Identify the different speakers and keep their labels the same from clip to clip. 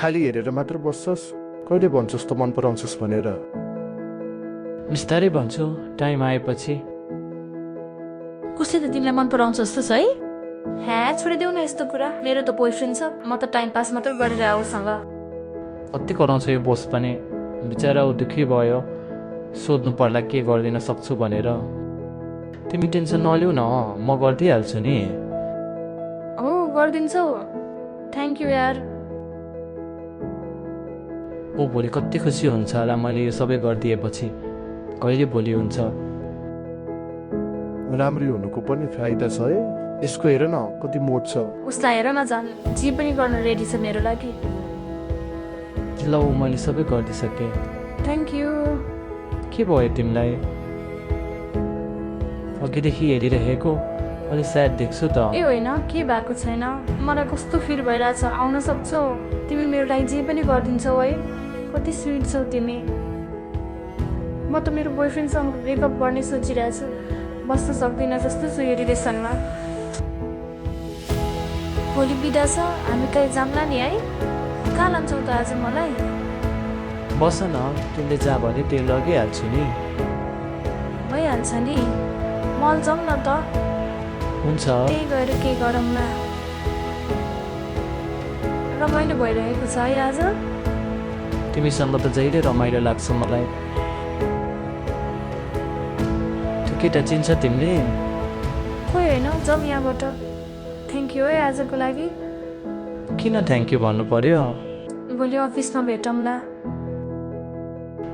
Speaker 1: खाली हेरेर मात्र बस्छस् कहिले भन्छस् त मन पराउँछस् भनेर
Speaker 2: बिस्तारै भन्छु टाइम आएपछि
Speaker 3: कसले त तिमीलाई मन पराउँछ जस्तो छ है छोडिदेऊ न यस्तो कुरा मेरो त बोयफ्रेन्ड छ म त टाइम पास मात्र गरेर आउसँग
Speaker 2: कति कराउँछ यो बोस पनि बिचरा ऊ दुःखी भयो सोध्नु पर्ला के गरिदिन सक्छु भनेर तिमी टेन्सन नलिउ न म गरिदिइहाल्छु नि
Speaker 3: हो गरिदिन्छौ थ्याङ्क यू यार
Speaker 2: ऊ भोलि कति खुसी हुन्छ होला मैले यो सबै गरिदिएपछि कहिले भोलि हुन्छ
Speaker 1: राम्री हुनुको पनि फाइदा छ है यसको हेर न कति मोड छ
Speaker 3: उसलाई हेर न झन् जे पनि गर्न रेडी छ मेरो लागि
Speaker 2: ल मैले सबै गरिदिइसकेँ
Speaker 3: थ्याङ्क यू
Speaker 2: के भयो तिमीलाई अघिदेखि हेरिरहेको अलि स्याड देख्छु त
Speaker 3: ए होइन के भएको छैन मलाई कस्तो फिल भइरहेछ आउन सक्छौ तिमी मेरो लागि जे पनि गरिदिन्छौ है कति स्विट छौ तिमी म त मेरो बोयफ्रेन्डसँग ब्रेकअप गर्ने सोचिरहेछु बस्न सक्दिनँ जस्तो छु यो रिलेसनमा भोलि बिदा छ हामी कहीँ जाम्ला नि है कहाँ लान्छौ त आज मलाई
Speaker 2: बस न तिमीले जहाँ भने त्यही लगिहाल्छु नि
Speaker 3: भइहाल्छ नि मल जाउँ न त
Speaker 2: हुन्छ
Speaker 3: त्यही गएर के गरौँ न रमाइलो भइरहेको छ है आज
Speaker 2: तिमीसँग त जहिले रमाइलो लाग्छ मलाई त्यो केटा चिन्छ तिमीले
Speaker 3: खोइ होइन जाउँ यहाँबाट थ्याङ्क यू है आजको लागि
Speaker 2: किन थ्याङ्क यू भन्नु पर्यो
Speaker 3: भोलि अफिसमा भेटौँला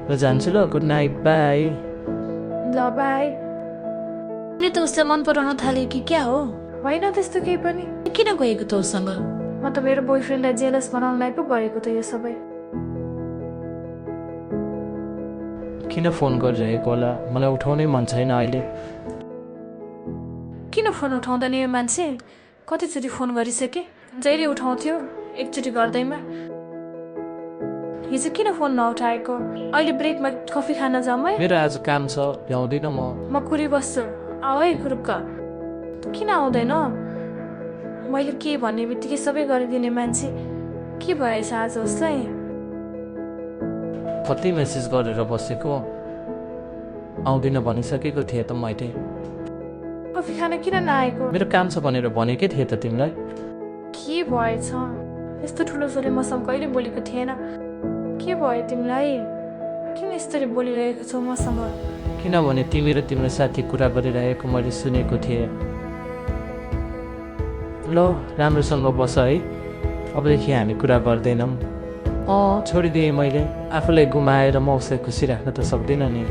Speaker 2: ल जान्छु ल गुड नाइट बाई
Speaker 3: ल बाई त उसलाई मन पराउन थाल्यो कि क्या हो होइन त्यस्तो केही पनि किन गएको त उसँग म त मेरो बोयफ्रेन्डलाई जेलस बनाउनलाई पो गरेको त यो सबै
Speaker 2: किन फोन गरिरहेको होला मलाई उठाउनै मन छैन अहिले
Speaker 3: किन फोन उठाउँदैन यो मान्छे कतिचोटि फोन गरिसके जहिले उठाउँथ्यो एकचोटि गर्दैमा हिजो किन फोन नउठाएको अहिले ब्रेकमा कफी खान जाउँ है
Speaker 2: मेरो आज काम छ भ्याउँदिनँ
Speaker 3: म कुरी बस्छु आऊ है खुरुक्क किन आउँदैन मैले के भन्ने बित्तिकै सबै गरिदिने मान्छे के भएछ आज उसलाई
Speaker 2: कति मेसेज गरेर बसेको आउँदिनँ भनिसकेको थिएँ त मैले
Speaker 3: कफी खान किन नआएको
Speaker 2: मेरो काम छ भनेर भनेकै थिएँ त तिमीलाई
Speaker 3: के भएछ यस्तो ठुलो स्वरले मसँग कहिले बोलेको थिएन के भयो तिमीलाई किन यस्तरी बोलिरहेको छौ मसँग
Speaker 2: किनभने तिमी र तिम्रो साथी कुरा गरिरहेको मैले सुनेको थिएँ ल राम्रोसँग बस है अबदेखि हामी कुरा गर्दैनौँ छोडिदिएँ मैले आफूलाई गुमाएर म उसलाई खुसी राख्न त सक्दिनँ नि